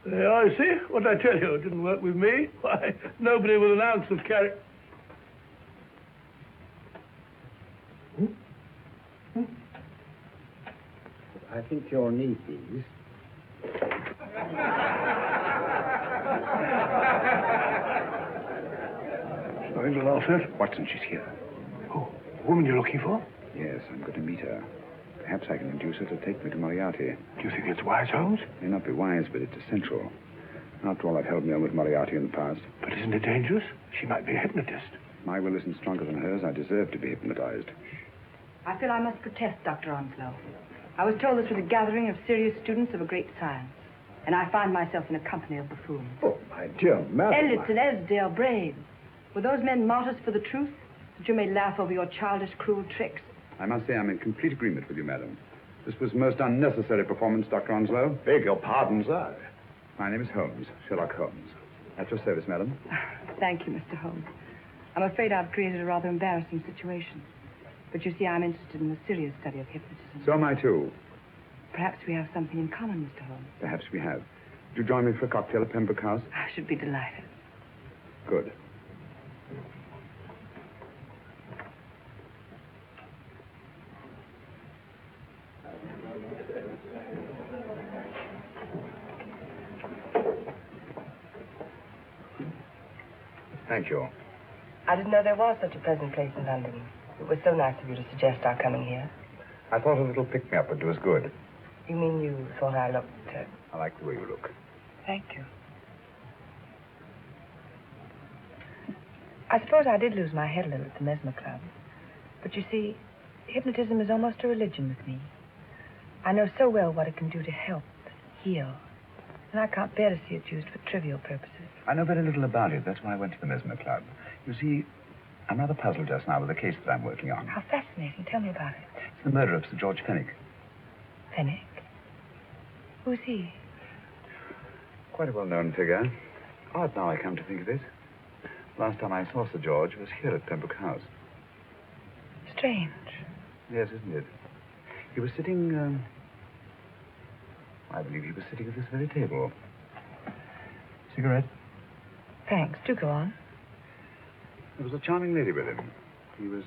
There, I see. What did I tell you? It didn't work with me. Why, nobody with an ounce of character. I think you'll need these. Nothing to laugh at. Watson, she's here. Oh, the woman you're looking for? Yes, I'm going to meet her. Perhaps I can induce her to take me to Moriarty. Do you think it's wise, Holmes? May not be wise, but it's essential. After all, I've held me on with Moriarty in the past. But isn't it dangerous? She might be a hypnotist. My will isn't stronger than hers. I deserve to be hypnotized. I feel I must protest, Dr. Onslow. I was told this was a gathering of serious students of a great science, and I find myself in a company of buffoons. Oh, my dear madam. Elliots and Esdale braves. Were those men martyrs for the truth, that you may laugh over your childish, cruel tricks? I must say I'm in complete agreement with you, madam. This was a most unnecessary performance, Dr. Onslow. Beg your pardon, sir. My name is Holmes, Sherlock Holmes. At your service, madam. Thank you, Mr. Holmes. I'm afraid I've created a rather embarrassing situation. But you see, I'm interested in the serious study of hypnotism. So am I, too. Perhaps we have something in common, Mr. Holmes. Perhaps we have. Do you join me for a cocktail at Pembroke House? I should be delighted. Good. Thank you. I didn't know there was such a pleasant place in London. It was so nice of you to suggest our coming here. I thought a little pick-me-up would do us good. You mean you thought I looked... I like the way you look. Thank you. I suppose I did lose my head a little at the Mesmer Club. But you see, hypnotism is almost a religion with me. I know so well what it can do to help, heal. And I can't bear to see it used for trivial purposes. I know very little about it. That's why I went to the Mesmer Club. You see, I'm rather puzzled just now with the case that I'm working on. How fascinating. Tell me about it. It's the murder of Sir George Fenwick. Fenwick? Who's he? Quite a well-known figure. Odd now I come to think of it. Last time I saw Sir George was here at Pembroke House. Strange. Yes, isn't it? He was sitting, I believe he was sitting at this very table. Cigarette? Thanks. Do go on. There was a charming lady with him. He was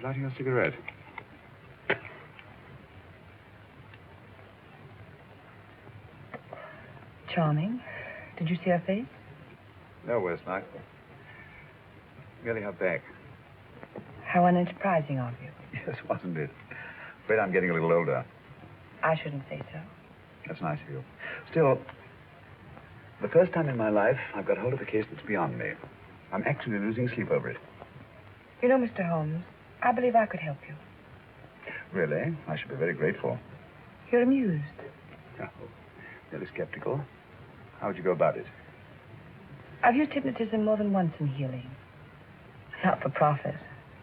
lighting a cigarette. Charming. Did you see her face? No, Westnight. Merely her back. How unenterprising of you. Yes, wasn't it? Afraid I'm getting a little older. I shouldn't say so. That's nice of you. Still, the first time in my life, I've got hold of a case that's beyond me. I'm actually losing sleep over it. You know, Mr. Holmes, I believe I could help you. Really? I should be very grateful. You're amused. Oh, really skeptical. How would you go about it? I've used hypnotism more than once in healing. Not for profit.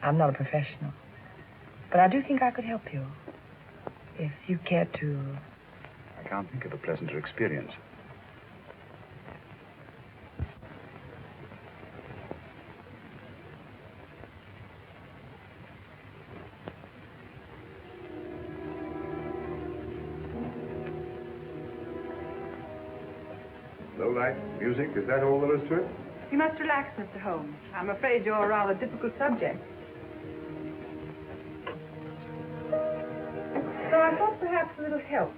I'm not a professional. But I do think I could help you. If you care to... I can't think of a pleasanter experience. Low light, music, is that all there is to it? You must relax, Mr. Holmes. I'm afraid you're a rather difficult subject. So I thought perhaps a little help.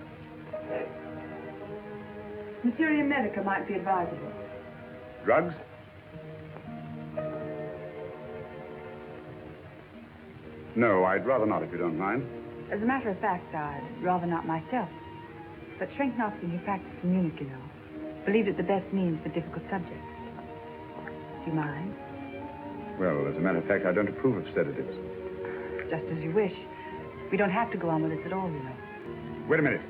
Materia medica might be advisable. Drugs? No, I'd rather not, if you don't mind. As a matter of fact, I'd rather not myself. But Schrenknoff, who practice communicado, believed it the best means for difficult subjects. Do you mind? Well, as a matter of fact, I don't approve of sedatives. Just as you wish. We don't have to go on with this at all, you know. Wait a minute.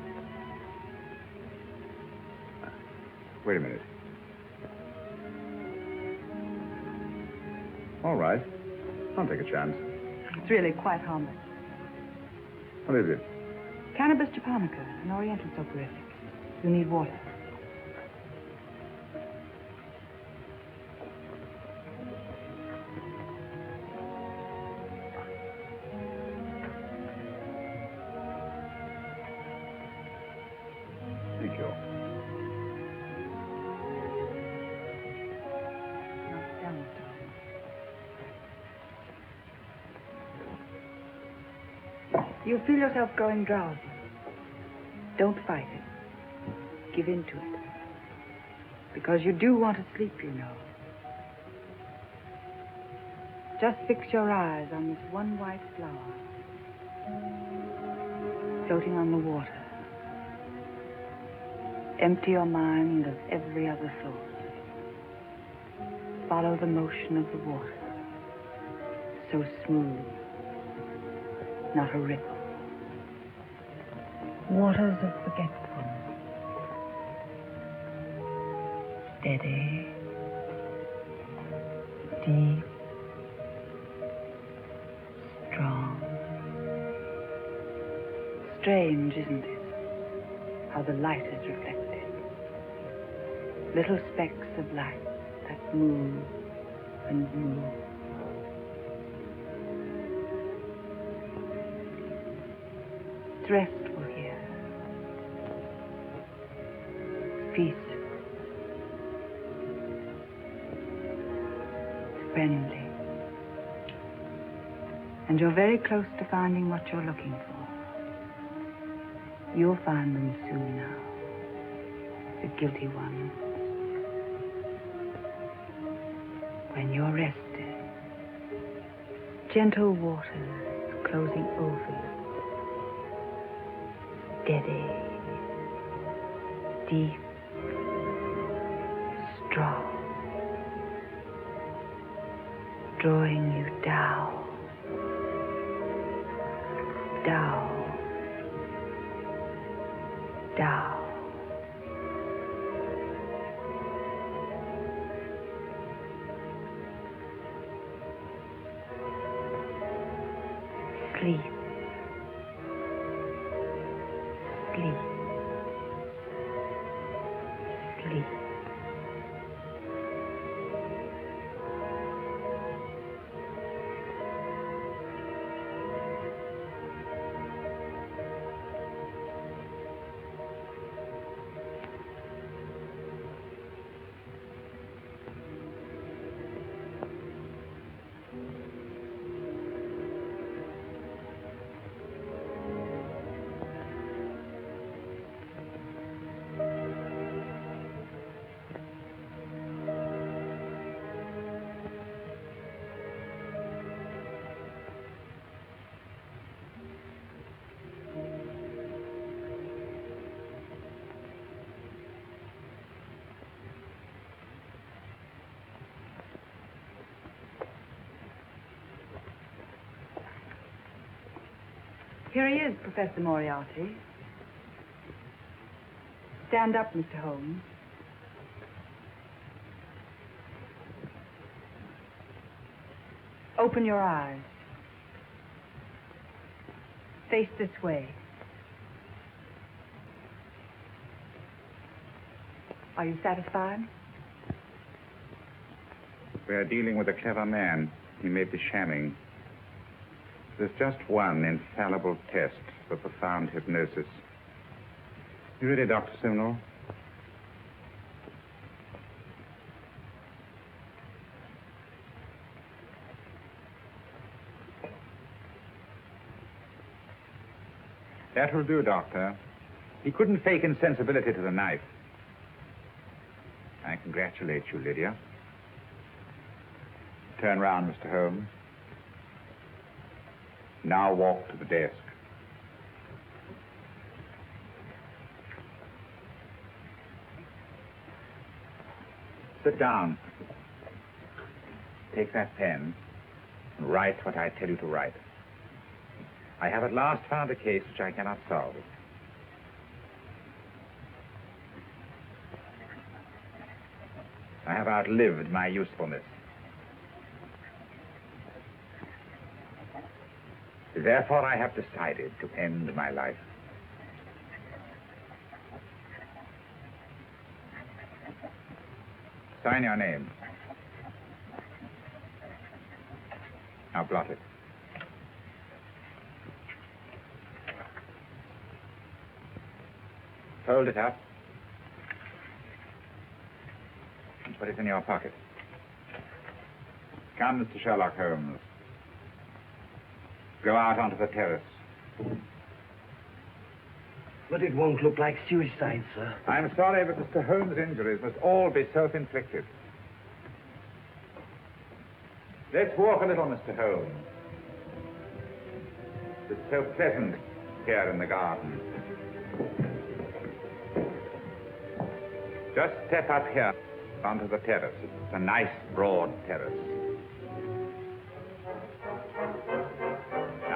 Wait a minute. All right. I'll take a chance. It's really quite harmless. What is it? Cannabis japonica, an oriental soporific. You need water. Thank you. You feel yourself growing drowsy. Don't fight it. Give in to it. Because you do want to sleep, you know. Just fix your eyes on this one white flower, floating on the water. Empty your mind of every other thought. Follow the motion of the water. So smooth. Not a ripple. Waters of forgetfulness. Steady. Deep. Strong. Strange, isn't it? How the light is reflected. Little specks of light that move and move. It's restful here. It's peaceful. It's friendly. And you're very close to finding what you're looking for. You'll find them soon now. The guilty ones. When you're rested, gentle waters closing over you. Steady, deep, strong, drawing you down, down, down. Sleep. Sleep. Sleep. Here he is, Professor Moriarty. Stand up, Mr. Holmes. Open your eyes. Face this way. Are you satisfied? We are dealing with a clever man. He may be shamming. There's just one infallible test for profound hypnosis. You ready, Dr. Simnel? That will do, Doctor. He couldn't fake insensibility to the knife. I congratulate you, Lydia. Turn round, Mr. Holmes. Now walk to the desk. Sit down. Take that pen and write what I tell you to write. I have at last found a case which I cannot solve. I have outlived my usefulness. Therefore, I have decided to end my life. Sign your name. Now blot it. Fold it up and put it in your pocket. Come, Mr. Sherlock Holmes. Go out onto the terrace. But it won't look like suicide, sir. I'm sorry, but Mr. Holmes' injuries must all be self-inflicted. Let's walk a little, Mr. Holmes. It's so pleasant here in the garden. Just step up here onto the terrace. It's a nice, broad terrace.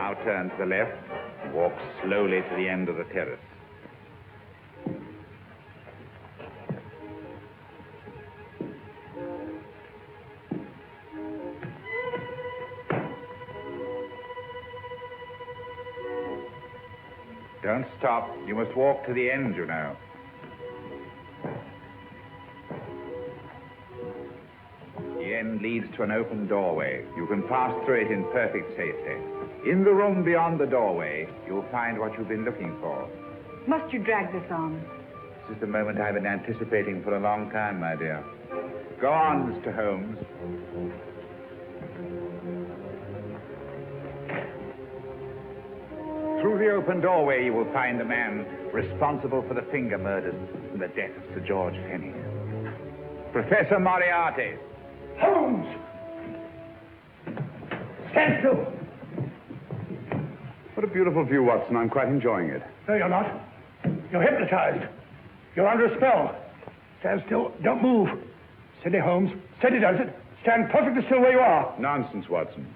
Now turn to the left, walk slowly to the end of the terrace. Don't stop. You must walk to the end, you know. The end leads to an open doorway. You can pass through it in perfect safety. In the room beyond the doorway, you'll find what you've been looking for. Must you drag this on? This is the moment I've been anticipating for a long time, my dear. Go on, Mr. Holmes. Through the open doorway, you will find the man responsible for the finger murders and the death of Sir George Penny. Professor Moriarty. Holmes! Stand still! What a beautiful view, Watson. I'm quite enjoying it. No, you're not. You're hypnotized. You're under a spell. Stand still. Don't move. Steady, Holmes. Steady does it. Stand perfectly still where you are. Nonsense, Watson.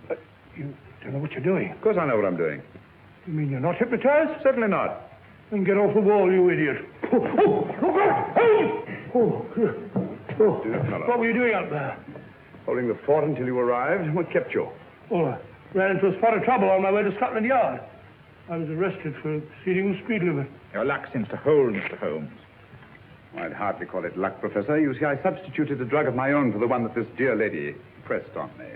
You don't know what you're doing. Of course I know what I'm doing. You mean you're not hypnotized? Certainly not. Then get off the wall, you idiot. Oh, look out! Oh, Dear fellow. what were you doing up there? Holding the fort until you arrived. What kept you? Oh, I ran into a spot of trouble on my way to Scotland Yard. I was arrested for exceeding the speed limit. Your luck seems to hold, Mr. Holmes. I'd hardly call it luck, Professor. You see, I substituted a drug of my own for the one that this dear lady pressed on me.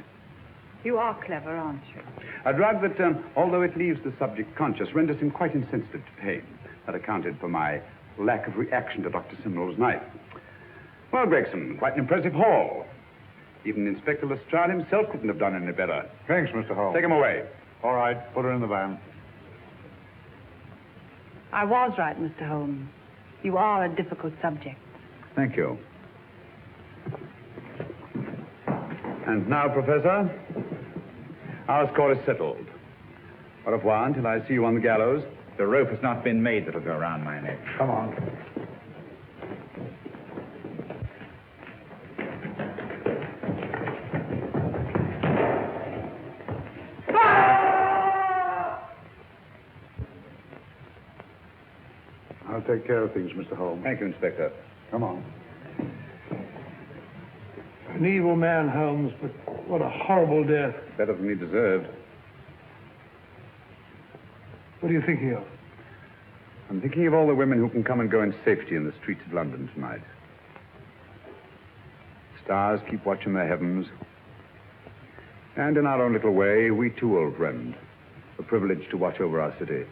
You are clever, aren't you? A drug that, although it leaves the subject conscious, renders him quite insensitive to pain. That accounted for my lack of reaction to Dr. Simnel's knife. Well, Gregson, quite an impressive haul. Even Inspector Lestrade himself couldn't have done any better. Thanks, Mr. Holmes. Take him away. All right, put her in the van. I was right, Mr. Holmes. You are a difficult subject. Thank you. And now, Professor, our score is settled. Au revoir until I see you on the gallows. The rope has not been made that'll go around my neck. Come on. I'll take care of things, Mr. Holmes. Thank you, Inspector. Come on. An evil man, Holmes, but what a horrible death. Better than he deserved. What are you thinking of? I'm thinking of all the women who can come and go in safety in the streets of London tonight. Stars keep watch in the heavens. And in our own little way, we too, old friend, are privileged to watch over our city.